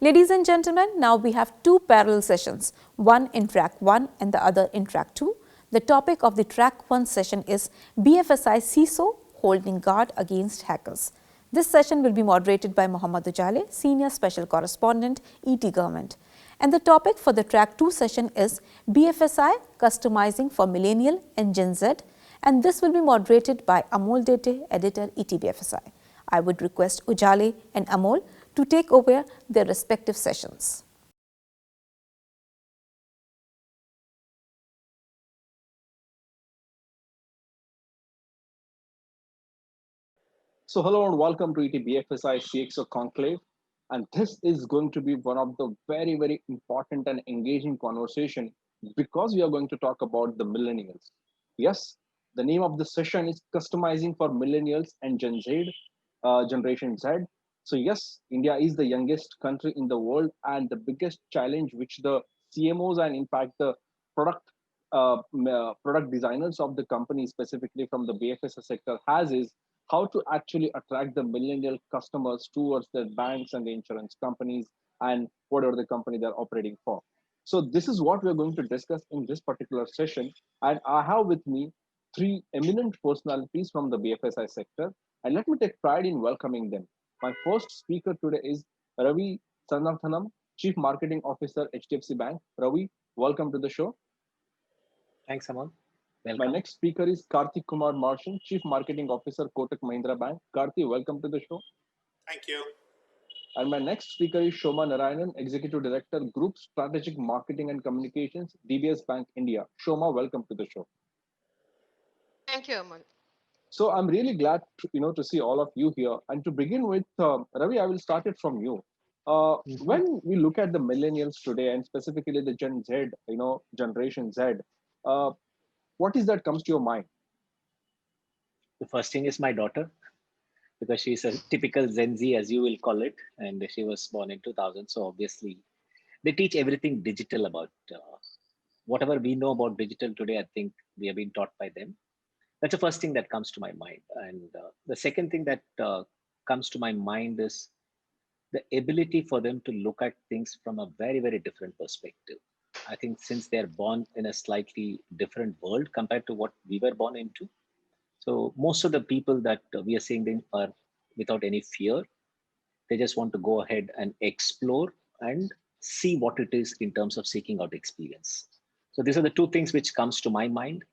Ladies and gentlemen, now we have two parallel sessions, one in track 1 and the other in track 2. The topic of the track 1 session is BFSI CISO holding guard against hackers. This session will be moderated by Mohammad Ujale, Senior Special Correspondent, ET Government. And the topic for the track 2 session is BFSI Customizing for Millennial and GenZ, and this will be moderated by Amol Dethe, Editor, ETBFSI. I would request Ujale and Amol to take over their respective sessions. So hello and welcome to ETBFSI CXO Conclave. And this is going to be one of the very, very important and engaging conversation because we are going to talk about the millennials. Yes, the name of the session is Customizing for Millennials and Gen Z, Generation Z. So yes, India is the youngest country in the world, and the biggest challenge which the CMOs and in fact the product product designers of the company, specifically from the BFSI sector, has is how to actually attract the millennial customers towards the banks and the insurance companies and whatever the company they're operating for. So this is what we're going to discuss in this particular session. And I have with me three eminent personalities from the BFSI sector. And let me take pride in welcoming them. My first speaker today is Ravi Santhanam, Chief Marketing Officer, HDFC Bank. Ravi, welcome to the show. Thanks, Amol. My Welcome. next speaker is Karthi Kumar Marshan, Chief Marketing Officer, Kotak Mahindra Bank. Karthi, welcome to the show. Thank you. And my next speaker is Shoma Narayanan, Executive Director, Group Strategic Marketing and Communications, DBS Bank India. Shoma, welcome to the show. Thank you, Amol. So I'm really glad to see all of you here. And to begin with, Ravi, I will start it from you. When we look at the millennials today, and specifically the Gen Z, Generation Z, what is that comes to your mind? The first thing is my daughter, because she's a typical Gen Z, as you will call it, and she was born in 2000. So obviously, they teach everything digital about whatever we know about digital today. I think we have been taught by them. That's the first thing that comes to my mind. And the second thing that comes to my mind is the ability for them to look at things from a very, very different perspective. I think since they're born in a slightly different world compared to what we were born into. So most of the people that we are seeing them are without any fear. They just want to go ahead and explore and see what it is in terms of seeking out experience. So these are the two things which comes to my mind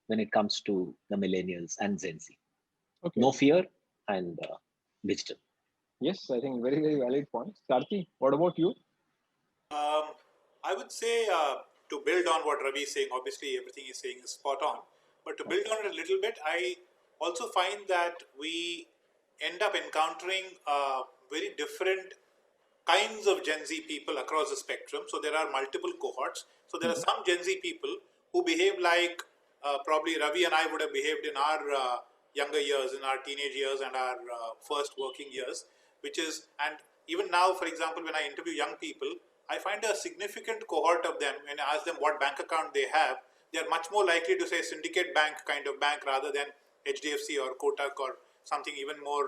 when it comes to the millennials and Gen Z. Okay. No fear and digital. Yes, I think very, very valid points. Karthi, what about you? I would say to build on what Ravi is saying, obviously everything he's saying is spot on, but to build on it a little bit, I also find that we end up encountering very different kinds of Gen Z people across the spectrum. So there are multiple cohorts. So there are some Gen Z people who behave like probably Ravi and I would have behaved in our younger years, in our teenage years and our first working years, which is, and even now, for example, when I interview young people, I find a significant cohort of them, when I ask them what bank account they have, they are much more likely to say syndicate bank kind of bank rather than HDFC or Kotak or something even more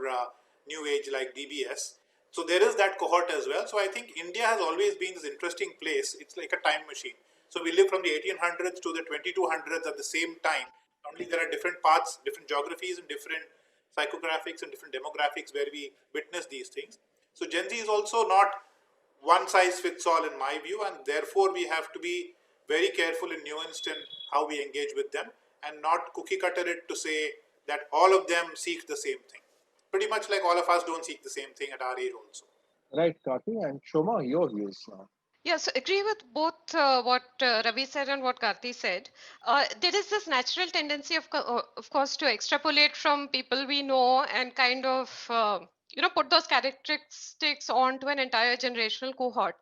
new age like DBS. So there is that cohort as well. So I think India has always been this interesting place. It's like a time machine. So we live from the 1800s to the 2200s at the same time. Only there are different paths, different geographies and different psychographics and different demographics where we witness these things. So Gen Z is also not one size fits all in my view, and therefore we have to be very careful and nuanced in how we engage with them and not cookie cutter it to say that all of them seek the same thing. Pretty much like all of us don't seek the same thing at our age also. Right, Karthi, and Shoma, your views now. Yes, agree with both what Ravi said and what Karthi said. There is this natural tendency, of course, to extrapolate from people we know and kind of, put those characteristics onto an entire generational cohort.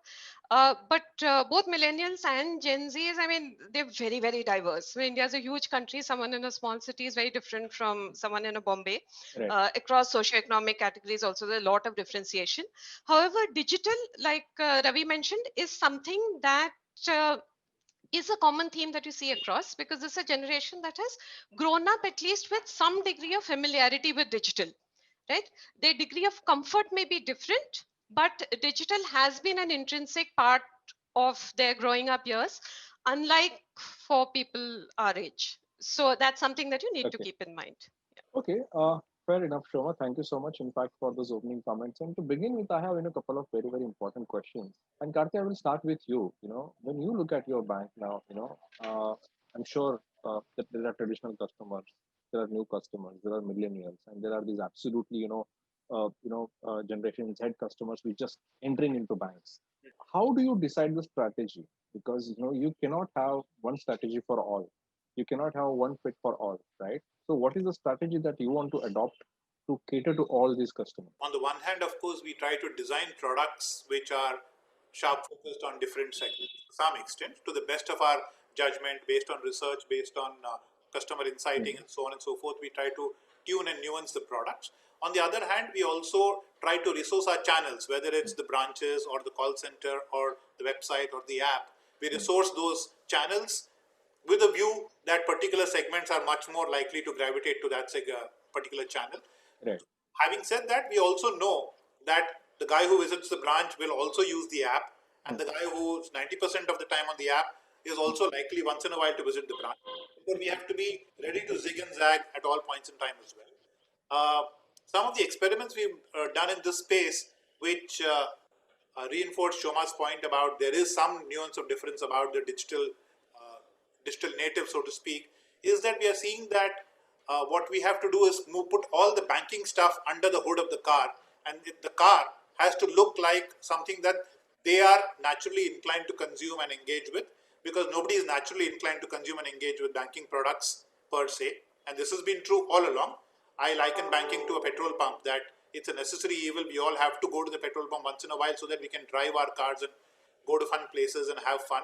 But both millennials and Gen Zs, I mean, they're very, very diverse. So India is a huge country. Someone in a small city is very different from someone in a Bombay. Right. Across socioeconomic categories, also, there's a lot of differentiation. However, digital, like Ravi mentioned, is something that is a common theme that you see across, because this is a generation that has grown up at least with some degree of familiarity with digital, right? Their degree of comfort may be different, but digital has been an intrinsic part of their growing up years, unlike for people our age. So that's something that you need to Okay. keep in mind. Okay. Fair enough, Shoma. Thank you so much, in fact, for those opening comments. And to begin with, I have a couple of very, very important questions. And Karthi, I will start with you. When you look at your bank now, I'm sure that there are traditional customers, there are new customers, there are millennials, and there are these absolutely, Generation Z customers which just entering into banks. How do you decide the strategy? Because you cannot have one strategy for all. You cannot have one fit for all, right? So what is the strategy that you want to adopt to cater to all these customers? On the one hand, of course, we try to design products which are sharp focused on different segments to some extent, to the best of our judgment, based on research, based on customer insighting, and so on and so forth. We try to tune and nuance the products. On the other hand, we also try to resource our channels, whether it's the branches or the call center or the website or the app. We resource those channels with a view that particular segments are much more likely to gravitate to that particular channel. Right. Having said that, we also know that the guy who visits the branch will also use the app, and the guy who's 90% of the time on the app is also likely once in a while to visit the branch. So we have to be ready to zig and zag at all points in time as well. Some of the experiments we've done in this space, which reinforce Shoma's point about there is some nuance of difference about the digital native, so to speak, is that we are seeing that what we have to do is put all the banking stuff under the hood of the car, and the car has to look like something that they are naturally inclined to consume and engage with, because nobody is naturally inclined to consume and engage with banking products per se. And this has been true all along. I liken banking to a petrol pump, that it's a necessary evil. We all have to go to the petrol pump once in a while so that we can drive our cars and go to fun places and have fun.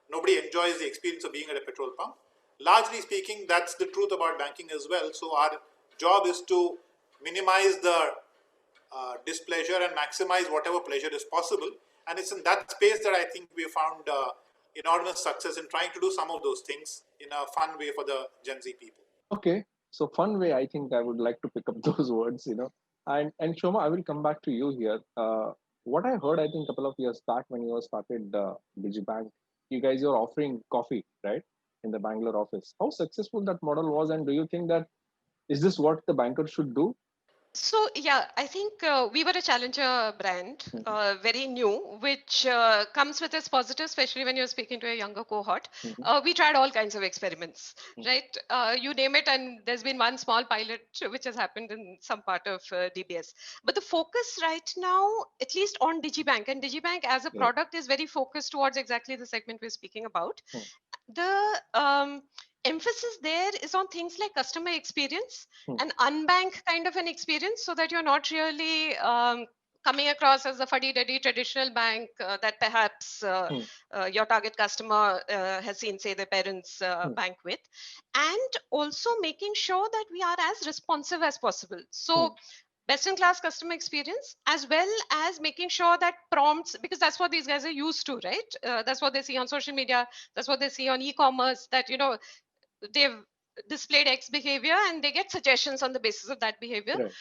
Nobody enjoys the experience of being at a petrol pump. Largely speaking, that's the truth about banking as well. So our job is to minimize the displeasure and maximize whatever pleasure is possible. And it's in that space that I think we have found enormous success in trying to do some of those things in a fun way for the Gen Z people. Okay. So fun way, I think I would like to pick up those words. And Shoma, I will come back to you here. What I heard, I think, a couple of years back when you started Digibank, you guys are offering coffee, right, in the Bangalore office. How successful that model was, and do you think that is this what the banker should do? So yeah, I think we were a challenger brand, Mhm. very new, which comes with its positive, especially when you're speaking to a younger cohort. Mhm. We tried all kinds of experiments, Mhm. right? You name it, and there's been one small pilot which has happened in some part of DBS. But the focus right now, at least on Digibank, and Digibank as a Right. product is very focused towards exactly the segment we're speaking about. Mhm. The emphasis there is on things like customer experience, Mhm. an unbank kind of an experience, so that you're not really coming across as a fuddy-duddy traditional bank that perhaps Mhm. your target customer has seen, say, their parents Mhm. bank with, and also making sure that we are as responsive as possible. So Mhm. best in class customer experience, as well as making sure that prompts, because that's what these guys are used to, right? That's what they see on social media, that's what they see on e-commerce, that they've displayed X behavior and they get suggestions on the basis of that behavior. Right.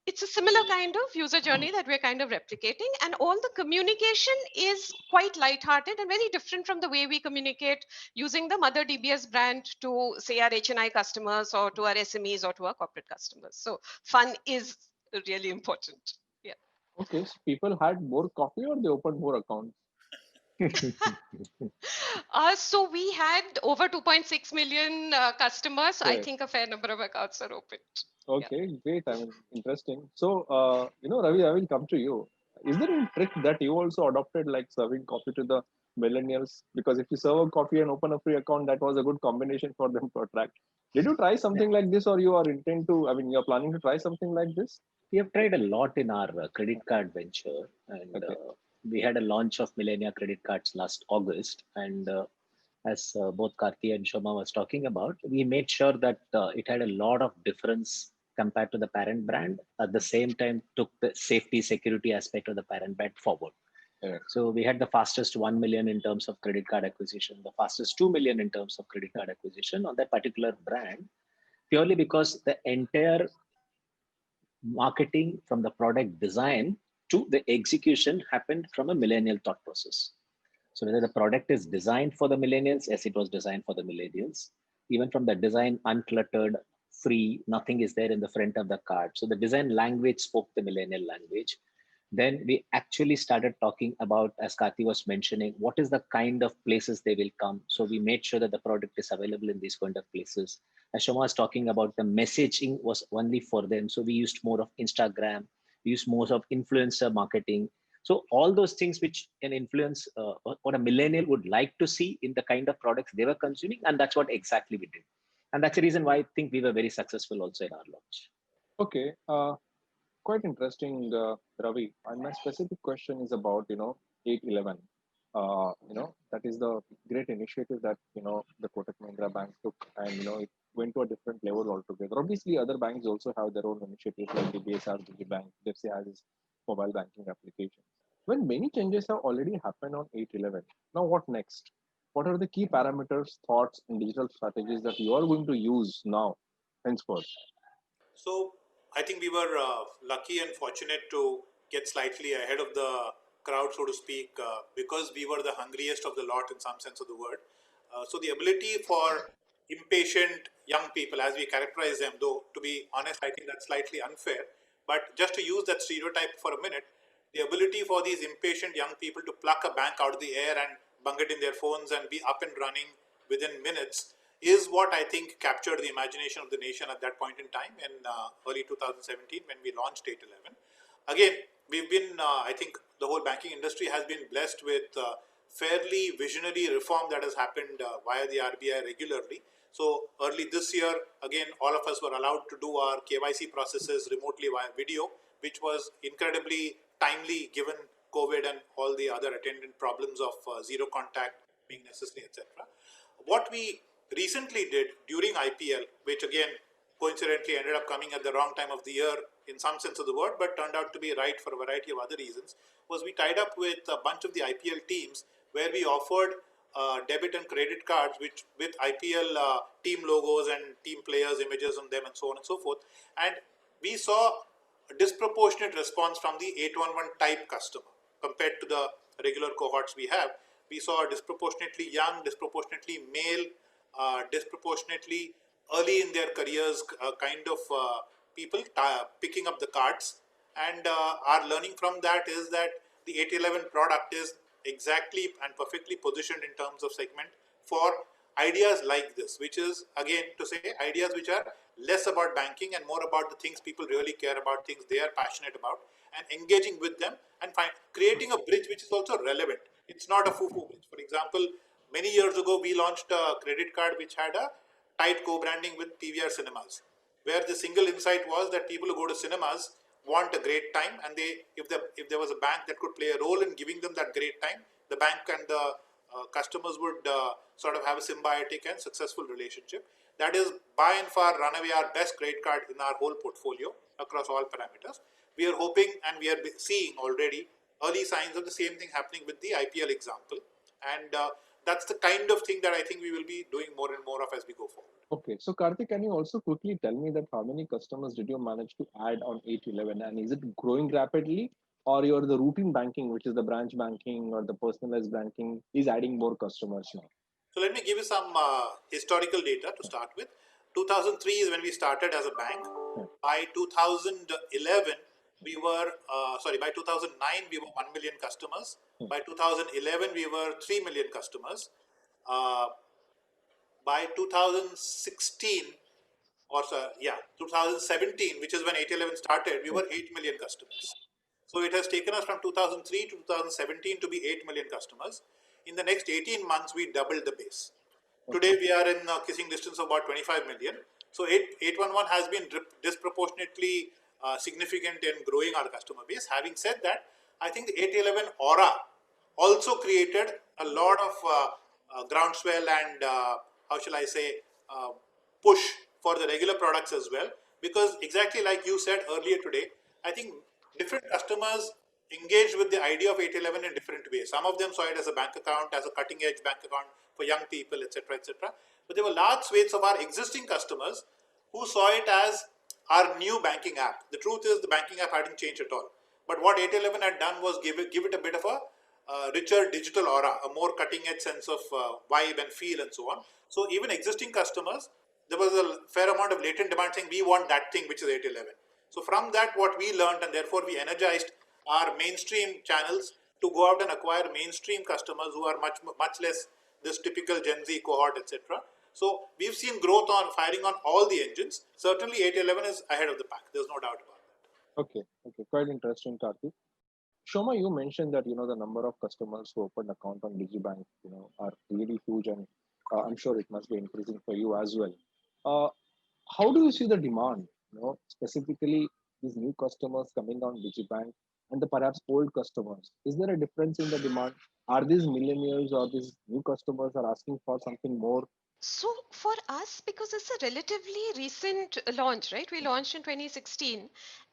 It's a similar kind of user journey that we're kind of replicating, and all the communication is quite light-hearted and very different from the way we communicate using the mother DBS brand to, say, our HNI customers or to our SMEs or to our corporate customers. So fun is really important. Yeah. Okay. So people had more coffee or they opened more accounts? So we had over 2.6 million customers. So I Right. think a fair number of accounts are opened. Yeah. Okay, great. I mean, interesting. So, Ravi, I will come to you. Is there any trick that you also adopted, like serving coffee to the millennials? Because if you serve a coffee and open a free account, that was a good combination for them to attract. Did you try something like this, or you are intent to? I mean, you're planning to try something like this? We have tried a lot in our credit card venture, and Okay. we had a launch of Millennial credit cards last August. And as both Karthi and Shoma was talking about, we made sure that it had a lot of difference compared to the parent brand. At the same time, took the safety security aspect of the parent brand forward. Yeah. So we had the fastest 1 million in terms of credit card acquisition, the fastest 2 million in terms of credit card acquisition on that particular brand, purely because the entire marketing from the product design Two, the execution happened from a millennial thought process. So whether the product is designed for the millennials, as it was designed for the millennials, even from the design, uncluttered, free, nothing is there in the front of the card. So the design language spoke the millennial language. Then we actually started talking about, as Karthi was mentioning, what is the kind of places they will come. So we made sure that the product is available in these kind of places. As Shoma was talking about, the messaging was only for them. So we used more of Instagram, we used more of influencer marketing. So all those things which an influence what a millennial would like to see in the kind of products they were consuming, and that's what exactly we did. And that's the reason why I think we were very successful also in our launch. Okay, quite interesting, Ravi. And my specific question is about 811. That is the great initiative that the Kotak Mahindra Bank took, and it went to a different level altogether. Obviously, other banks also have their own initiatives, like the BSR Bank, HDFC has its mobile banking application. When many changes have already happened on 811, now what next? What are the key parameters, thoughts, and digital strategies that you are going to use now, henceforth? So I think we were lucky and fortunate to get slightly ahead of the crowd, so to speak, because we were the hungriest of the lot in some sense of the word. So the ability for impatient young people, as we characterize them, though to be honest, I think that's slightly unfair. But just to use that stereotype for a minute, the ability for these impatient young people to pluck a bank out of the air and bung it in their phones and be up and running within minutes is what I think captured the imagination of the nation at that point in time in early 2017 when we launched 811. Again, we've been, I think the whole banking industry has been blessed with fairly visionary reform that has happened via the RBI regularly. So early this year, again, all of us were allowed to do our KYC processes remotely via video, which was incredibly timely given COVID and all the other attendant problems of zero contact being necessary, etc. What we recently did during IPL, which again coincidentally ended up coming at the wrong time of the year in some sense of the word, but turned out to be right for a variety of other reasons, was we tied up with a bunch of the IPL teams where we offered debit and credit cards which with IPL team logos and team players images on them and so on and so forth. And we saw a disproportionate response from the 811 type customer compared to the regular cohorts we have. We saw a disproportionately young, disproportionately male, disproportionately early in their careers kind of people picking up the cards. And our learning from that is that the 811 product is exactly and perfectly positioned in terms of segment for ideas like this, which is again to say ideas which are less about banking and more about the things people really care about, things they are passionate about, and engaging with them and creating a bridge which is also relevant. It's not a foo-foo bridge. For example, many years ago we launched a credit card which had a tight co-branding with PVR cinemas, where the single insight was that people who go to cinemas want a great time, and if there was a bank that could play a role in giving them that great time, the bank and the customers would sort of have a symbiotic and successful relationship. That is by and far runaway our best credit card in our whole portfolio across all parameters. We are hoping and we are seeing already early signs of the same thing happening with the IPL example, and that's the kind of thing that I think we will be doing more and more of as we go forward. Okay, so Karthi, can you also quickly tell me that how many customers did you manage to add on 811, and is it growing rapidly, or your the routine banking, which is the branch banking or the personalized banking, is adding more customers now? So let me give you some historical data to start with. 2003 is when we started as a bank. By 2011, we were, by 2009, we were 1 million customers. By 2011, we were 3 million customers. Uh, by 2016, 2017, which is when 811 started, we were 8 million customers. So it has taken us from 2003 to 2017 to be 8 million customers. In the next 18 months, we doubled the base. Today, we are in kissing distance of about 25 million. So 811 has been disproportionately significant in growing our customer base. Having said that, I think the 811 aura also created a lot of groundswell and how shall I say push for the regular products as well, because exactly like you said earlier today, I think different customers engaged with the idea of 811 in different ways. Some of them saw it as a bank account, as a cutting edge bank account for young people, etc., etc. But there were large swathes of our existing customers who saw it as our new banking app. The truth is the banking app hadn't changed at all. But what 811 had done was give it a bit of a richer digital aura, a more cutting edge sense of vibe and feel and so on. So even existing customers, there was a fair amount of latent demand saying we want that thing which is 811. So from that, what we learned, and therefore we energized our mainstream channels to go out and acquire mainstream customers who are much less this typical Gen Z cohort, etc. So we've seen growth on firing on all the engines. Certainly 811 is ahead of the pack. There's no doubt about that. Okay, quite interesting, Karthi. Shoma, you mentioned that the number of customers who opened account on DigiBank are really huge, and I'm sure it must be increasing for you as well. Uh, how do you see the demand? Specifically these new customers coming on DigiBank and the perhaps old customers. Is there a difference in the demand? Are these millennials or these new customers are asking for something more? So for us, because it's a relatively recent launch, right? We launched in 2016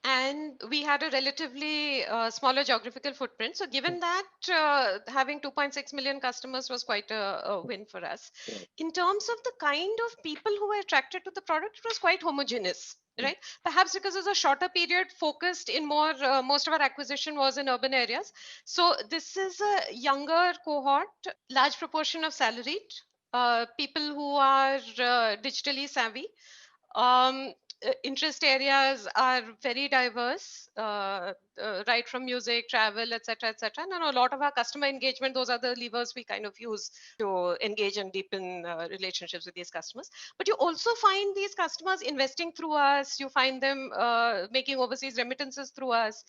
and we had a relatively smaller geographical footprint. So given that, having 2.6 million customers was quite a win for us. Right. In terms of the kind of people who were attracted to the product, it was quite homogeneous. Right, perhaps because it's a shorter period, focused in more. Most of our acquisition was in urban areas, so this is a younger cohort, large proportion of salaried, people who are digitally savvy. Interest areas are very diverse, right from music, travel, etc., etc. And a lot of our customer engagement, those are the levers we kind of use to engage and deepen relationships with these customers. But you also find these customers investing through us. You find them making overseas remittances through us.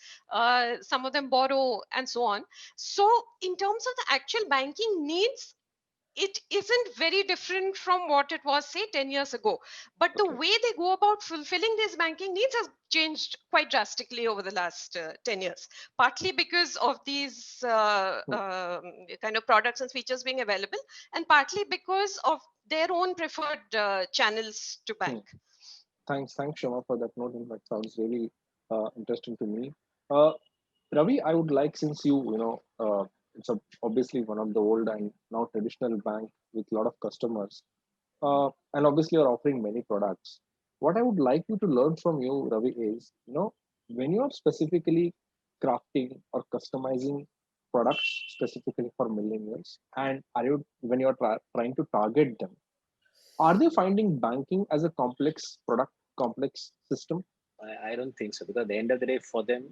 Some of them borrow and so on. So in terms of the actual banking needs, it isn't very different from what it was, say, 10 years ago. But the way they go about fulfilling these banking needs has changed quite drastically over the last 10 years, partly because of these kind of products and features being available, and partly because of their own preferred channels to bank. Thanks, Shoma, for that note. That sounds really interesting to me. Ravi, I would like, since it's obviously one of the old and now traditional bank with a lot of customers, and obviously you're offering many products. What I would like you to learn from you, Ravi, is when you're specifically crafting or customizing products specifically for millennials, and when you're trying to target them, are they finding banking as a complex product, complex system? I don't think so, because at the end of the day, for them,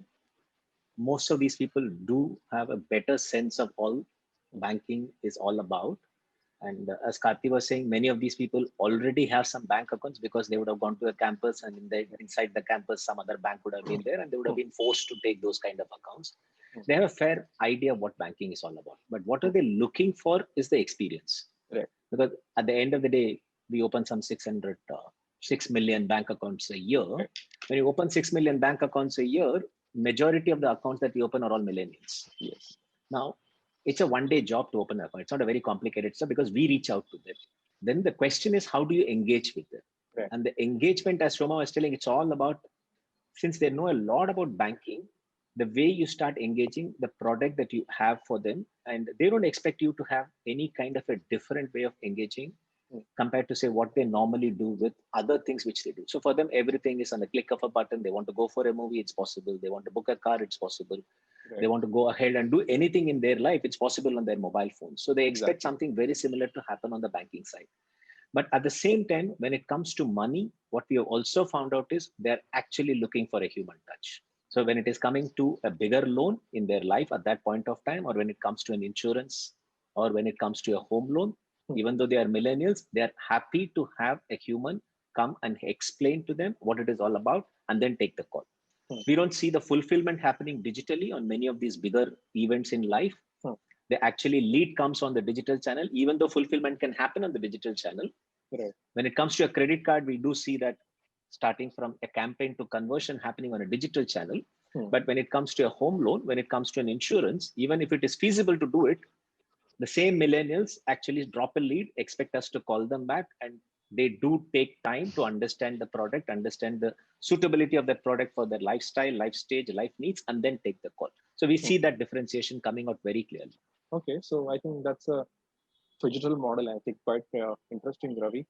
most of these people do have a better sense of all banking is all about. And as Karthi was saying, many of these people already have some bank accounts because they would have gone to a campus, and inside the campus, some other bank would have been there, and they would have been forced to take those kind of accounts. They have a fair idea of what banking is all about. But what are they looking for is the experience. Right. Because at the end of the day, we open some 6 million bank accounts a year. Right. When you open 6 million bank accounts a year, majority of the accounts that we open are all millennials. Yes. Now, it's a one-day job to open an account. It's not a very complicated stuff because we reach out to them. Then the question is, how do you engage with them? Right. And the engagement, as Shoma was telling, it's all about, since they know a lot about banking, the way you start engaging the product that you have for them, and they don't expect you to have any kind of a different way of engaging compared to, say, what they normally do with other things which they do. So for them, everything is on the click of a button. They want to go for a movie, it's possible. They want to book a car, it's possible. Right. They want to go ahead and do anything in their life, it's possible on their mobile phone. So they expect something very similar to happen on the banking side. But at the same time, when it comes to money, what we have also found out is they're actually looking for a human touch. So when it is coming to a bigger loan in their life at that point of time, or when it comes to an insurance, or when it comes to a home loan, even though they are millennials, they are happy to have a human come and explain to them what it is all about and then take the call. We don't see the fulfillment happening digitally on many of these bigger events in life. They actually lead comes on the digital channel, even though fulfillment can happen on the digital channel. Right. When it comes to a credit card, we do see that starting from a campaign to conversion happening on a digital channel. But when it comes to a home loan, when it comes to an insurance, even if it is feasible to do it, the same millennials actually drop a lead, expect us to call them back, and they do take time to understand the product, understand the suitability of that product for their lifestyle, life stage, life needs, and then take the call. So we see that differentiation coming out very clearly. Okay, so I think that's a digital model. I think quite interesting, Ravi.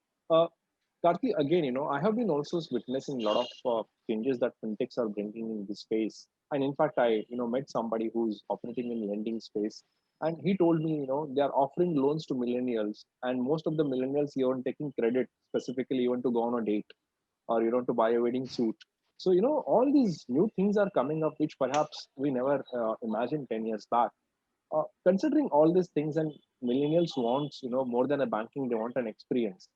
Karthi, again, I have been also witnessing a lot of changes that fintechs are bringing in this space. And in fact, I, met somebody who's operating in lending space, and he told me, they are offering loans to millennials, and most of the millennials even taking credit specifically even to go on a date or to buy a wedding suit. So all these new things are coming up, which perhaps we never imagined 10 years back. Considering all these things, and millennials wants more than a banking, they want an experience.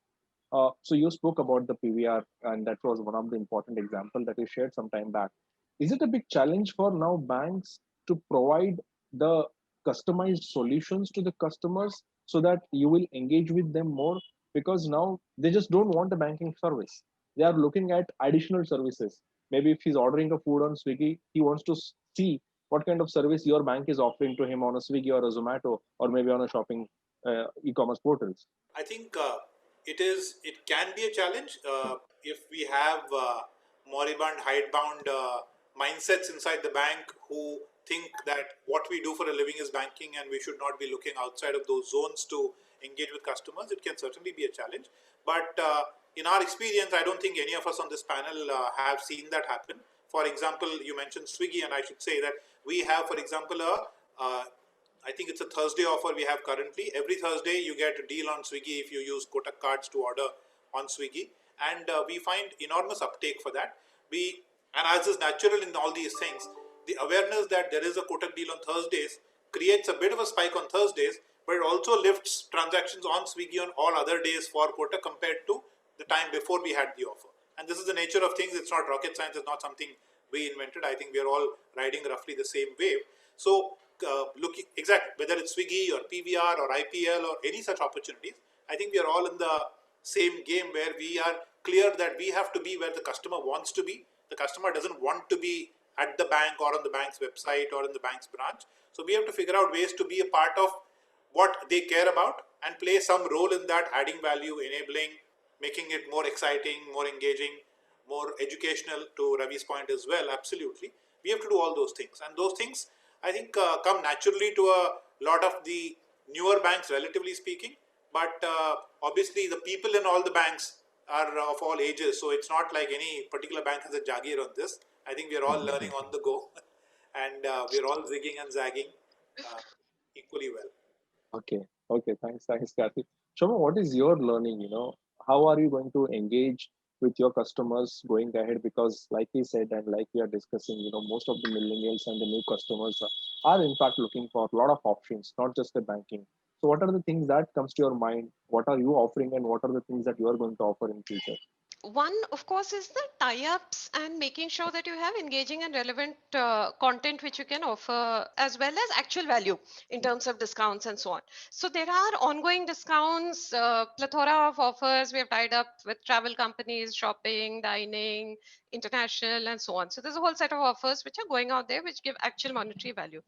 So you spoke about the PVR, and that was one of the important example that you shared some time back. Is it a big challenge for now banks to provide the customized solutions to the customers so that you will engage with them more? Because now they just don't want a banking service. They are looking at additional services. Maybe if he's ordering a food on Swiggy, he wants to see what kind of service your bank is offering to him on a Swiggy or a Zomato, or maybe on a shopping e-commerce portals. I think it can be a challenge if we have moribund, hidebound mindsets inside the bank who think that what we do for a living is banking and we should not be looking outside of those zones to engage with customers. It can certainly be a challenge. But in our experience, I don't think any of us on this panel have seen that happen. For example, you mentioned Swiggy, and I should say that we have, for example, I think it's a Thursday offer we have currently. Every Thursday you get a deal on Swiggy if you use Kotak cards to order on Swiggy, and we find enormous uptake for that. And as is natural in all these things, the awareness that there is a Kotak deal on Thursdays creates a bit of a spike on Thursdays, but it also lifts transactions on Swiggy on all other days for Kotak compared to the time before we had the offer. And this is the nature of things. It's not rocket science. It's not something we invented. I think we are all riding roughly the same wave. So looking exactly whether it's Swiggy or PVR or IPL or any such opportunities, I think we are all in the same game where we are clear that we have to be where the customer wants to be. The customer doesn't want to be at the bank or on the bank's website or in the bank's branch. So we have to figure out ways to be a part of what they care about and play some role in that, adding value, enabling, making it more exciting, more engaging, more educational, to Ravi's point as well. Absolutely. We have to do all those things. And those things, I think, come naturally to a lot of the newer banks, relatively speaking. But obviously, the people in all the banks are of all ages. So it's not like any particular bank has a Jagir on this. I think we are all learning on the go. And we're all zigging and zagging uh, equally well. Okay. Okay. Thanks, Kathy. Shoma, what is your learning? How are you going to engage with your customers going ahead? Because, like we said, and like we are discussing, most of the millennials and the new customers are in fact looking for a lot of options, not just the banking. So, what are the things that comes to your mind? What are you offering, and what are the things that you are going to offer in future? One, of course, is the tie-ups and making sure that you have engaging and relevant content which you can offer, as well as actual value in terms of discounts and so on. So there are ongoing discounts, plethora of offers. We have tied up with travel companies, shopping, dining, international, and so on. So there's a whole set of offers which are going out there which give actual monetary value.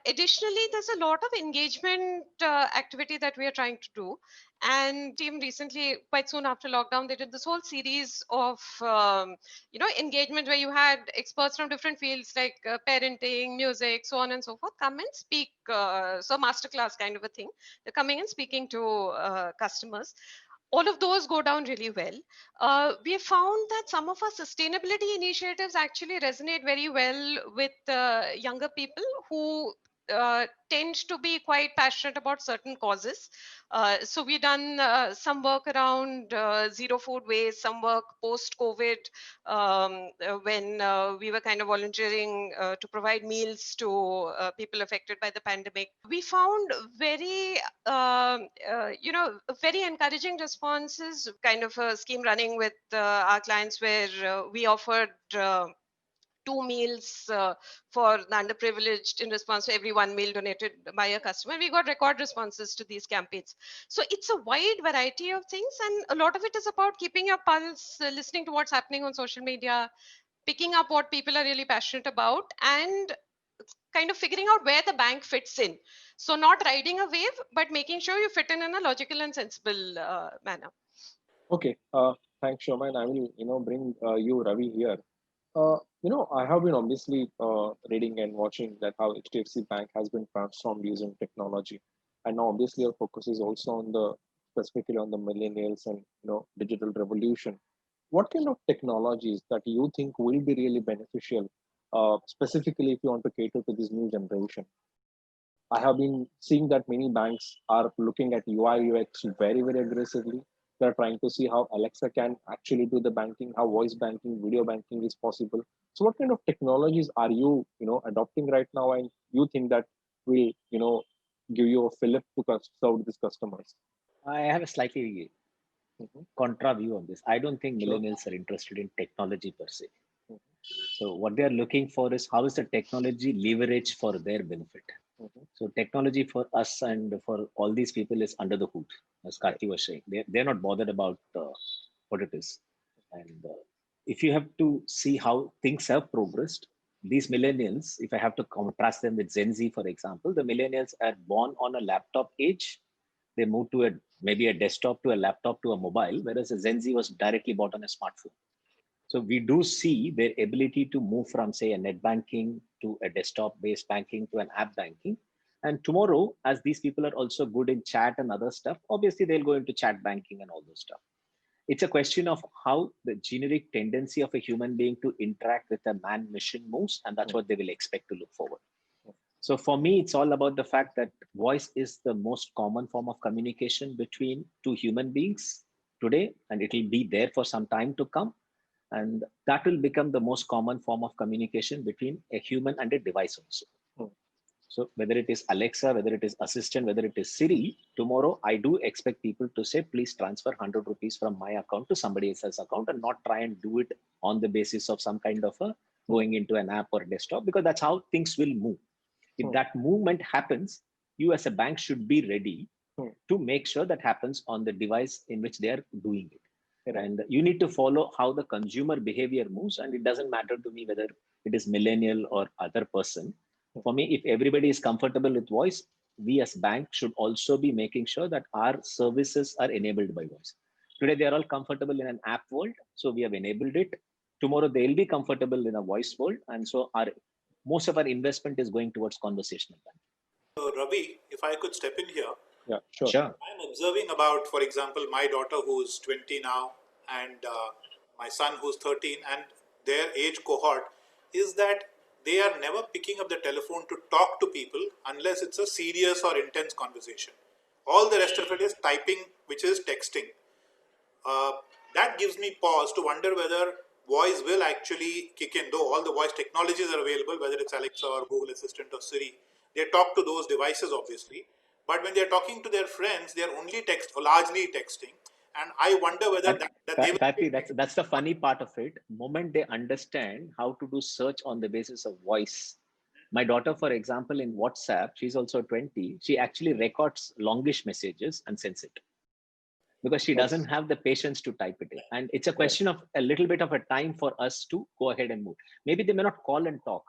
Additionally, there's a lot of engagement activity that we are trying to do. And team recently, quite soon after lockdown, they did this whole series of engagement where you had experts from different fields like parenting, music, so on and so forth, come and speak. So masterclass kind of a thing. They're coming and speaking to customers. All of those go down really well. We have found that some of our sustainability initiatives actually resonate very well with younger people who tend to be quite passionate about certain causes. So we've done some work around zero food waste, some work post COVID, when we were kind of volunteering to provide meals to people affected by the pandemic. We found very encouraging responses. Kind of a scheme running with our clients where we offered 2 meals for the underprivileged in response to every 1 meal donated by a customer. We got record responses to these campaigns. So it's a wide variety of things, and a lot of it is about keeping your pulse, listening to what's happening on social media, picking up what people are really passionate about, and kind of figuring out where the bank fits in. So not riding a wave, but making sure you fit in a logical and sensible manner. Okay. Thanks, Shoma, and I will, bring you, Ravi, here. I have been obviously reading and watching that how HDFC Bank has been transformed using technology, and now obviously our focus is also on the specifically on the millennials and digital revolution. What kind of technologies that you think will be really beneficial, specifically if you want to cater to this new generation? I have been seeing that many banks are looking at UI UX very, very aggressively. They're trying to see how Alexa can actually do the banking, how voice banking, video banking is possible. So what kind of technologies are you, adopting right now, and you think that will, give you a fillip to serve these customers? I have a slightly contra view on this. I don't think Sure. millennials are interested in technology per se. Mhm. So what they are looking for is how is the technology leverage for their benefit. So technology for us and for all these people is under the hood, as Karthi was saying. They're not bothered about what it is. And if you have to see how things have progressed, these millennials, if I have to contrast them with Gen Z, for example, the millennials are born on a laptop age. They move to maybe a desktop to a laptop to a mobile, whereas a Gen Z was directly bought on a smartphone. So we do see their ability to move from, say, a net banking to a desktop-based banking to an app banking. And tomorrow, as these people are also good in chat and other stuff, obviously they'll go into chat banking and all those stuff. It's a question of how the generic tendency of a human being to interact with a man-machine moves, and that's what they will expect to look forward. So for me, it's all about the fact that voice is the most common form of communication between two human beings today, and it will be there for some time to come. And that will become the most common form of communication between a human and a device also. So whether it is Alexa, whether it is Assistant, whether it is Siri, tomorrow I do expect people to say, please transfer 100 rupees from my account to somebody else's account, and not try and do it on the basis of some kind of a going into an app or desktop, because that's how things will move. If that movement happens, you as a bank should be ready to make sure that happens on the device in which they are doing it. And you need to follow how the consumer behavior moves. And it doesn't matter to me whether it is millennial or other person. For me, if everybody is comfortable with voice, we as bank should also be making sure that our services are enabled by voice. Today, they are all comfortable in an app world. So we have enabled it. Tomorrow, they'll be comfortable in a voice world. And so most of our investment is going towards conversational banking. So Ravi, if I could step in here. Yeah, sure. I'm observing about, for example, my daughter who's 20 now, and my son who's 13, and their age cohort is that they are never picking up the telephone to talk to people unless it's a serious or intense conversation. All the rest of it is typing, which is texting. That gives me pause to wonder whether voice will actually kick in, though all the voice technologies are available, whether it's Alexa or Google Assistant or Siri. They talk to those devices, obviously. But when they're talking to their friends, they're only text or largely texting. And I wonder whether they will... Karthi, that's the funny part of it. Moment they understand how to do search on the basis of voice. My daughter, for example, in WhatsApp, she's also 20. She actually records longish messages and sends it, because she doesn't have the patience to type it in. And it's a question of a little bit of a time for us to go ahead and move. Maybe they may not call and talk,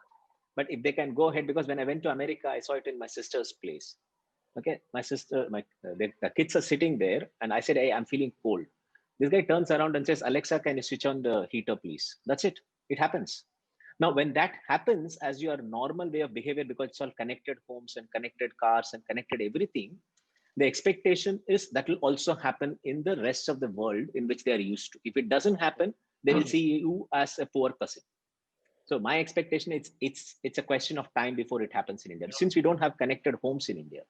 but if they can go ahead, because when I went to America, I saw it in my sister's place. Okay, my sister, the kids are sitting there, and I said, hey, I'm feeling cold. This guy turns around and says, Alexa, can you switch on the heater, please? That's it. It happens. Now, when that happens as your normal way of behavior, because it's all connected homes and connected cars and connected everything, the expectation is that will also happen in the rest of the world in which they are used to. If it doesn't happen, they will see you as a poor person. So my expectation is it's a question of time before it happens in India, since we don't have connected homes in India.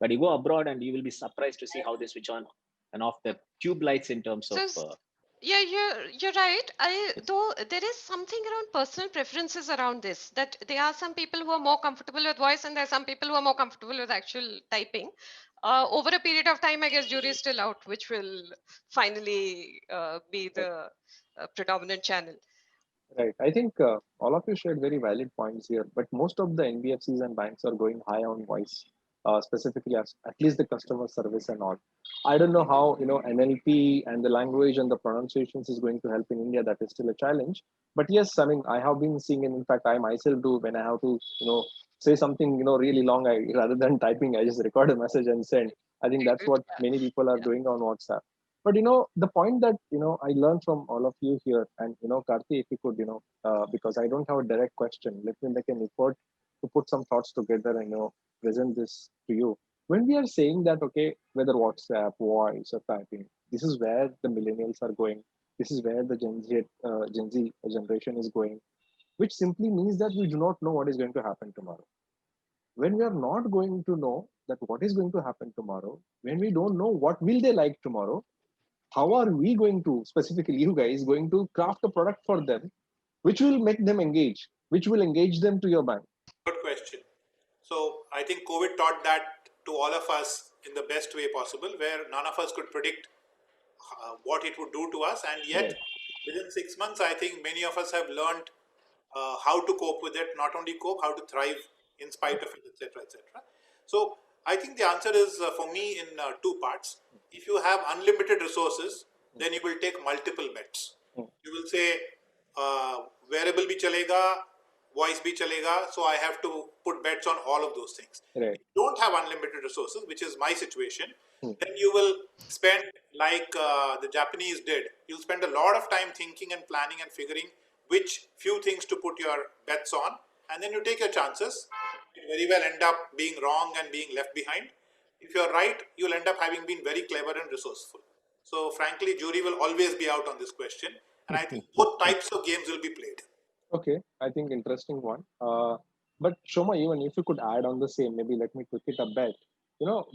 But you go abroad and you will be surprised to see how they switch on and off the tube lights in terms of. Yeah, you're right. Though there is something around personal preferences around this, that there are some people who are more comfortable with voice, and there are some people who are more comfortable with actual typing. Over a period of time, I guess jury is still out, which will finally be the predominant channel. Right. I think all of you shared very valid points here, but most of the NBFCs and banks are going high on voice, specifically as at least the customer service and all. I don't know how NLP and the language and the pronunciations is going to help in India. That is still a challenge. But yes, I mean I have been seeing, and in fact I myself do, when I have to say something really long, I rather than typing, I just record a message and send. I think that's what many people are doing on WhatsApp. But the point that I learned from all of you here, and Karthi, if you could, because I don't have a direct question, let me make an effort to put some thoughts together and present this to you. When we are saying that, okay, whether WhatsApp, voice, or typing, this is where the millennials are going. This is where the Gen Z generation is going, which simply means that we do not know what is going to happen tomorrow. When we are not going to know that what is going to happen tomorrow, when we don't know what will they like tomorrow, how are we going to, specifically you guys, going to craft a product for them which will make them engage, which will engage them to your bank? Good question. So I think COVID taught that to all of us in the best way possible, where none of us could predict what it would do to us, and yet Right. within 6 months, I think many of us have learned how to cope with it. Not only cope, how to thrive in spite of it, etc., etc. So I think the answer is for me in two parts. If you have unlimited resources, then you will take multiple bets. Mm. You will say wearable bhi chalega, voice bhi chalega, so I have to put bets on all of those things. Right. If you don't have unlimited resources, which is my situation, Mm. then you will spend like the Japanese did. You'll spend a lot of time thinking and planning and figuring which few things to put your bets on, and then you take your chances. You very well end up being wrong and being left behind. If you're right, you'll end up having been very clever and resourceful. So frankly, jury will always be out on this question, and I think both types of games will be played. Okay, I think interesting one. But Shoma, even if you could add on the same, maybe let me tweak it a bit.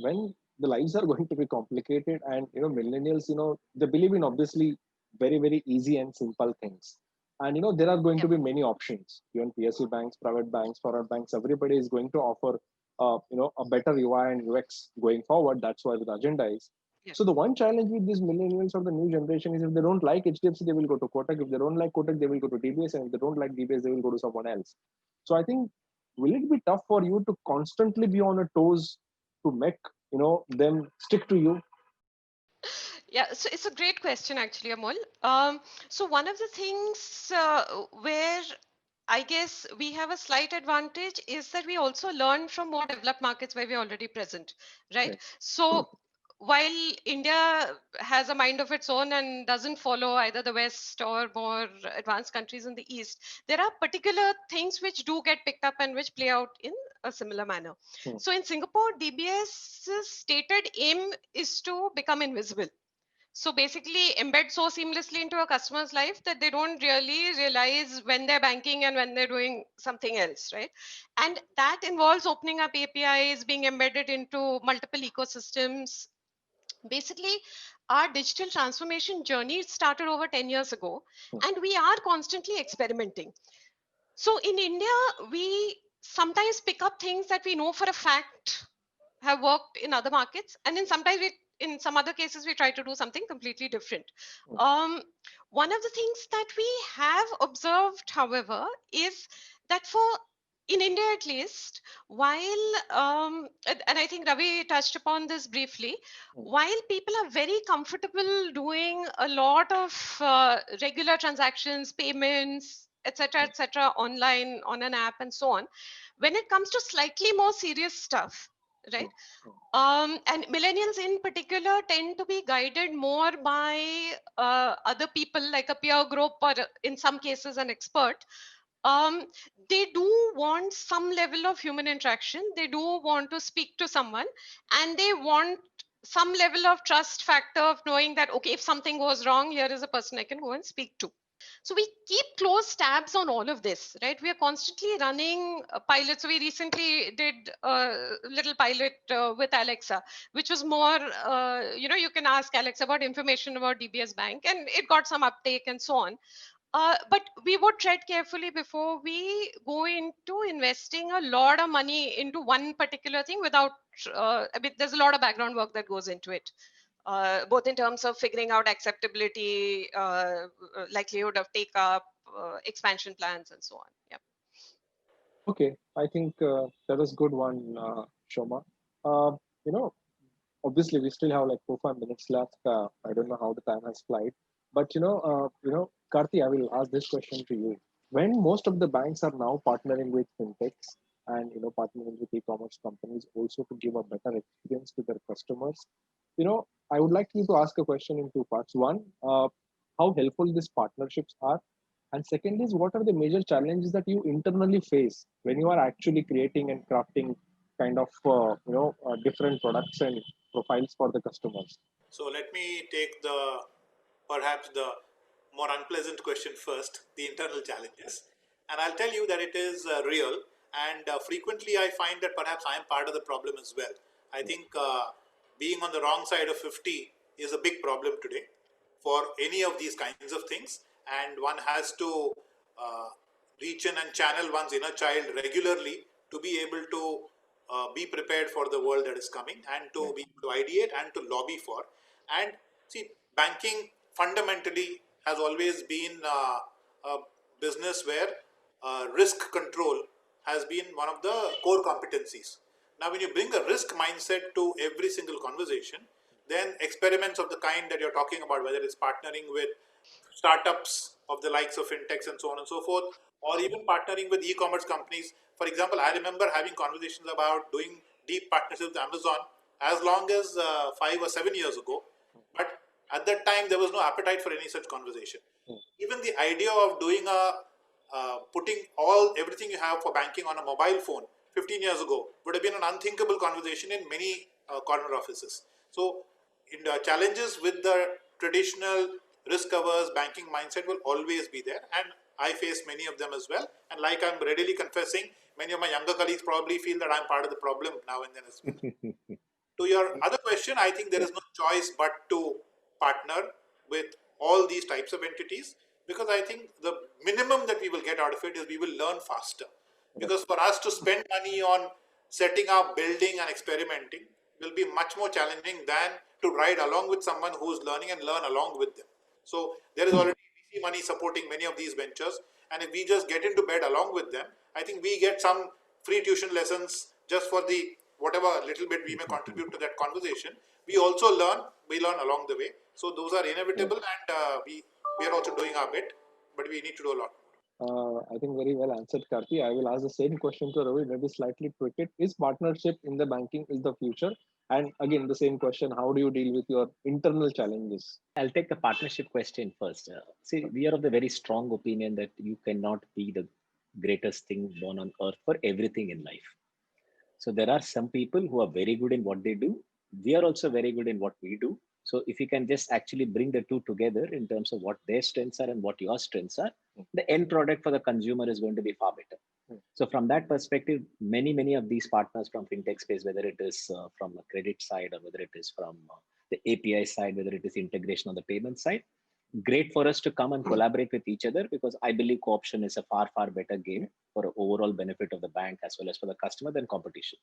When the lives are going to be complicated, and millennials, they believe in obviously very, very easy and simple things. And there are going Yeah. to be many options. Even PSU banks, private banks, foreign banks, everybody is going to offer a better UI and UX going forward. That's why the agenda is. Yeah. So the one challenge with these millennials of the new generation is if they don't like HDFC, they will go to Kotak. If they don't like Kotak, they will go to DBS. And if they don't like DBS, they will go to someone else. So I think, will it be tough for you to constantly be on your toes to make, them stick to you? Yeah, so it's a great question, actually, Amol. So one of the things where I guess we have a slight advantage is that we also learn from more developed markets where we're already present, right? Right. So while India has a mind of its own and doesn't follow either the West or more advanced countries in the East, there are particular things which do get picked up and which play out in a similar manner. Hmm. So in Singapore, DBS's stated aim is to become invisible. So basically embed so seamlessly into a customer's life that they don't really realize when they're banking and when they're doing something else, right? And that involves opening up APIs, being embedded into multiple ecosystems. Basically, our digital transformation journey started over 10 years ago, Hmm. and we are constantly experimenting. So in India, we sometimes pick up things that we know for a fact have worked in other markets, and then sometimes we, in some other cases, we try to do something completely different. Hmm. um, One of the things that we have observed, however, is that for in India at least, while and I think Ravi touched upon this briefly, Hmm. while people are very comfortable doing a lot of regular transactions, payments, etc., online on an app and so on, when it comes to slightly more serious stuff, Hmm. right? Hmm. And millennials in particular tend to be guided more by other people, like a peer group, or in some cases an expert. um, they do want some level of human interaction, they do want to speak to someone, and they want some level of trust factor of knowing that, okay, if something goes wrong, here is a person I can go and speak to. So we keep close tabs on all of this, right? We are constantly running pilots. So we recently did a little pilot with Alexa, which was more, you can ask Alexa about information about DBS Bank, and it got some uptake and so on. But we would tread carefully before we go into investing a lot of money into one particular thing without, I mean, there's a lot of background work that goes into it, both in terms of figuring out acceptability, likelihood of take up, expansion plans, and so on. Yeah. Okay, I think that was good one, Shoma. Uh, you know, Obviously we still have like 4 5 minutes left. I don't know how the time has flied, but Karthi, I will ask this question to you. When most of the banks are now partnering with fintechs and partnering with e-commerce companies also to give a better experience to their customers, I would like you to ask a question in two parts. One, how helpful these partnerships are, and second is what are the major challenges that you internally face when you are actually creating and crafting kind of different products and profiles for the customers? So let me take perhaps the more unpleasant question first, the internal challenges. And I'll tell you that it is real. And frequently I find that perhaps I am part of the problem as well. I think being on the wrong side of 50 is a big problem today for any of these kinds of things. And one has to uh, reach in and channel one's inner child regularly to be able to be prepared for the world that is coming, and to be able to ideate and to lobby for. And see, banking fundamentally has always been a business where risk control has been one of the core competencies. Now, when you bring a risk mindset to every single conversation, then experiments of the kind that you're talking about, whether it's partnering with startups of the likes of fintechs and so on and so forth, or even partnering with e-commerce companies. For example, I remember having conversations about doing deep partnerships with Amazon as long as 5 or 7 years ago. But at that time, there was no appetite for any such conversation. Even the idea of doing putting everything you have for banking on a mobile phone 15 years ago would have been an unthinkable conversation in many corner offices. So, in the challenges with the traditional risk-averse banking mindset will always be there, and I face many of them as well. And like I'm readily confessing, many of my younger colleagues probably feel that I'm part of the problem now and then as well. To your other question, I think there is no choice but to partner with all these types of entities, because I think the minimum that we will get out of it is we will learn faster. Because for us to spend money on setting up, building, and experimenting will be much more challenging than to ride along with someone who's learning and learn along with them. So there is already VC money supporting many of these ventures, and if we just get into bed along with them, I think we get some free tuition lessons just for the whatever little bit we may contribute to that conversation. We also we learn along the way. So those are inevitable, and we are also doing our bit, but we need to do a lot. I think very well answered, Karthi. I will ask the same question to Ravi, maybe slightly tweak it. Is partnership in the banking is the future? And again, the same question: how do you deal with your internal challenges? I'll take the partnership question first. See, we are of the very strong opinion that you cannot be the greatest thing born on earth for everything in life. So there are some people who are very good in what they do. We are also very good in what we do. So if you can just actually bring the two together in terms of what their strengths are and what your strengths are, the end product for the consumer is going to be far better. So from that perspective, many of these partners from fintech space, whether it is from a credit side or whether it is from the API side, whether it is integration on the payment side, great for us to come and collaborate with each other, because I believe co-option is a far better game for overall benefit of the bank as well as for the customer than competition.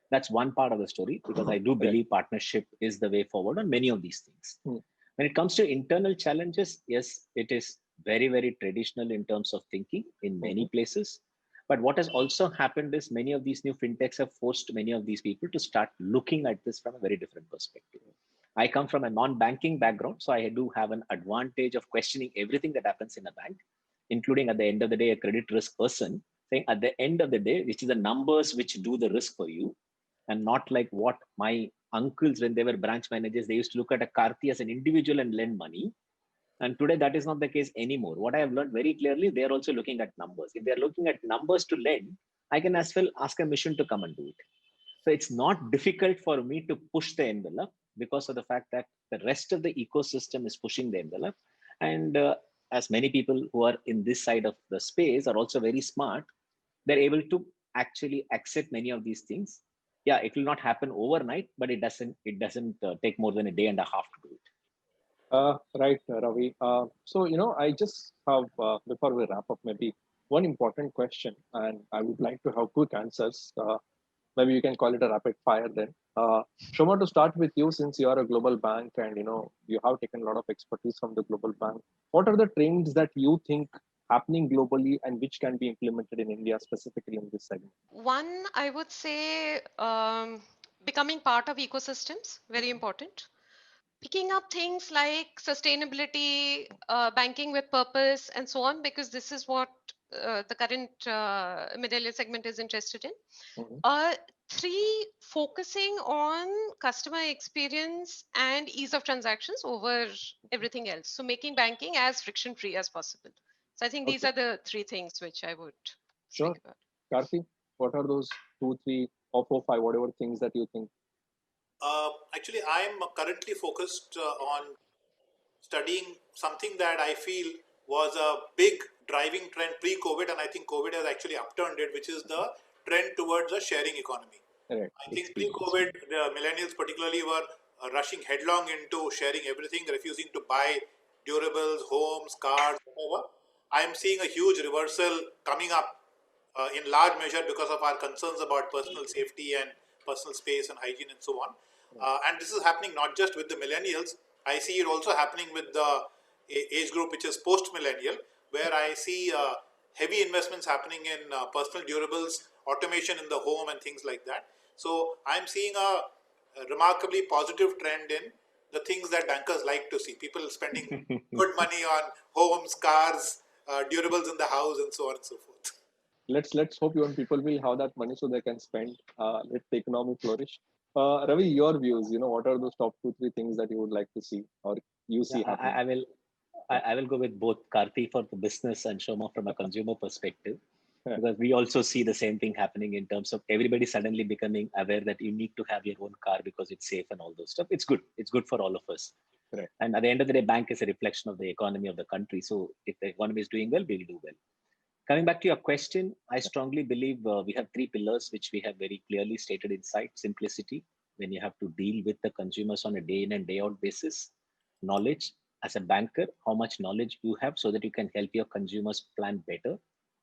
That's one part of the story, because I do believe partnership is the way forward on many of these things. When it comes to internal challenges, yes, it is very traditional in terms of thinking in many places. But what has also happened is many of these new fintechs have forced many of these people to start looking at this from a very different perspective. I come from a non-banking background, so I do have an advantage of questioning everything that happens in a bank, including at the end of the day, a credit risk person saying at the end of the day, which is the numbers which do the risk for you, and not like what my uncles, when they were branch managers, they used to look at a Karthi as an individual and lend money. And today that is not the case anymore. What I have learned very clearly, they are also looking at numbers. If they're looking at numbers to lend, I can as well ask a mission to come and do it. So it's not difficult for me to push the envelope because of the fact that the rest of the ecosystem is pushing the envelope. And as many people who are in this side of the space are also very smart, they're able to actually accept many of these things. Yeah, it will not happen overnight, but it doesn't take more than a day and a half to do it. Right, Ravi. So, I just have, before we wrap up, maybe one important question, and I would like to have quick answers. Maybe you can call it a rapid fire then. Shoma, to start with you, since you are a global bank and, you have taken a lot of expertise from the global bank, what are the trends that you think happening globally and which can be implemented in India, specifically in this segment? One, I would say becoming part of ecosystems, very important. Picking up things like sustainability, banking with purpose, and so on, because this is what the current millennial segment is interested in. Three, focusing on customer experience and ease of transactions over everything else. So making banking as friction free as possible. So I think these are the three things which I would Sure. speak about. Karthi, what are those 2, 3 or 4-5, whatever things that you think? Actually, I'm currently focused on studying something that I feel was a big driving trend pre-COVID, and I think COVID has actually upturned it, which is the trend towards a sharing economy. Correct. I think Experience. pre-COVID, the millennials particularly were rushing headlong into sharing everything, refusing to buy durables, homes, cars, whatever. I am seeing a huge reversal coming up in large measure because of our concerns about personal safety and personal space and hygiene and so on. And this is happening not just with the millennials. I see it also happening with the age group which is post-millennial, where I see heavy investments happening in personal durables, automation in the home and things like that. So I'm seeing a remarkably positive trend in the things that bankers like to see. People spending good money on homes, cars, durables in the house and so on and so forth. Let's hope even people will have that money so they can spend. Let the economy flourish. Ravi, your views. What are those top 2-3 things that you would like to see or you see Yeah, happening? I will go with both Karthi for the business and Shoma from a consumer perspective, Yeah. because we also see the same thing happening in terms of everybody suddenly becoming aware that you need to have your own car because it's safe and all those stuff. It's good. It's good for all of us. Correct. And at the end of the day, bank is a reflection of the economy of the country. So if the economy is doing well, we'll do well. Coming back to your question, I strongly believe we have 3 pillars which we have very clearly stated inside: simplicity, when you have to deal with the consumers on a day in and day out basis; knowledge, as a banker, how much knowledge you have so that you can help your consumers plan better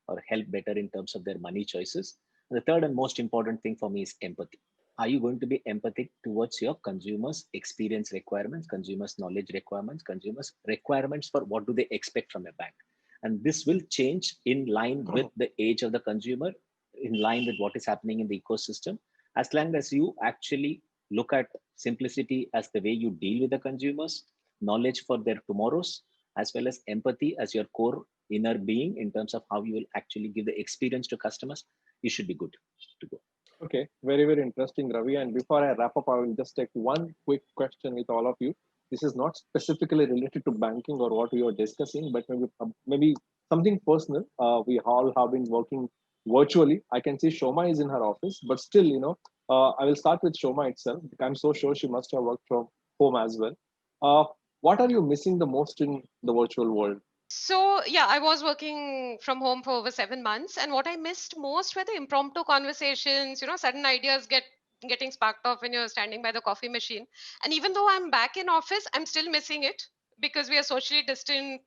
or help better in terms of their money choices. And the third and most important thing for me is empathy. Are you going to be empathic towards your consumers' experience requirements, consumers' knowledge requirements, consumers' requirements for what do they expect from a bank? And this will change in line with the age of the consumer, in line with what is happening in the ecosystem. As long as you actually look at simplicity as the way you deal with the consumers, knowledge for their tomorrows, as well as empathy as your core inner being in terms of how you will actually give the experience to customers, you should be good to go. Okay, very, very interesting, Ravi. And before I wrap up, I will just take one quick question with all of you. This is not specifically related to banking or what we are discussing, but maybe something personal. We all have been working virtually. I can see Shoma is in her office, but still, I will start with Shoma itself. I'm so sure she must have worked from home as well. What are you missing the most in the virtual world? So yeah, I was working from home for over 7 months, and what I missed most were the impromptu conversations. Sudden ideas getting sparked off when you're standing by the coffee machine. And even though I'm back in office, I'm still missing it because we are socially distant.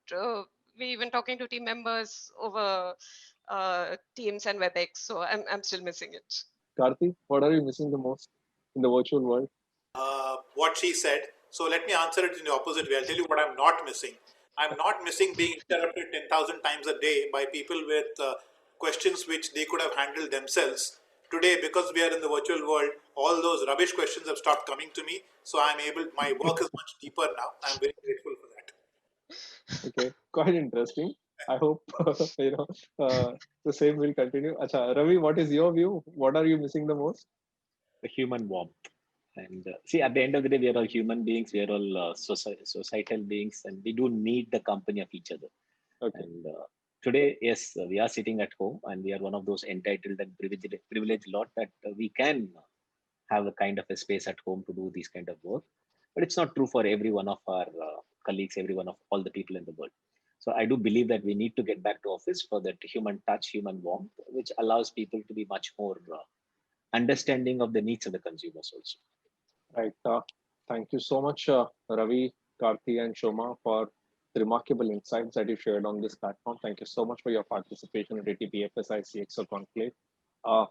We even talking to team members over Teams and WebEx, so I'm still missing it. Karthi, what are you missing the most in the virtual world? What she said. So let me answer it in the opposite way. I'll tell you what I'm not missing. I'm not missing being interrupted 10,000 times a day by people with questions which they could have handled themselves. Today, because we are in the virtual world, all those rubbish questions have stopped coming to me. So my work is much deeper now. I'm very grateful for that. Okay, quite interesting. I hope the same will continue. Acha, Ravi, what is your view? What are you missing the most? The human warmth. And see, at the end of the day, we are all human beings. We are all societal beings, and we do need the company of each other. Okay. And today, yes, we are sitting at home, and we are one of those entitled and privileged lot that we can have a kind of a space at home to do these kind of work. But it's not true for every one of our colleagues, every one of all the people in the world. So I do believe that we need to get back to office for that human touch, human warmth, which allows people to be much more understanding of the needs of the consumers also. Right. Thank you so much, Ravi, Karthi, and Shoma, for the remarkable insights that you shared on this platform. Thank you so much for your participation at ETBFSI CXO Conclave.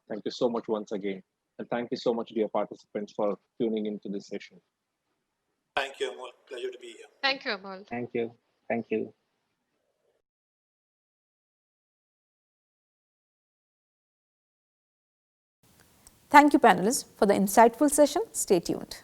Thank you so much once again. And thank you so much, dear participants, for tuning into this session. Thank you, Amol. Pleasure to be here. Thank you, Amol. Thank you. Thank you. Thank you, panelists, for the insightful session. Stay tuned.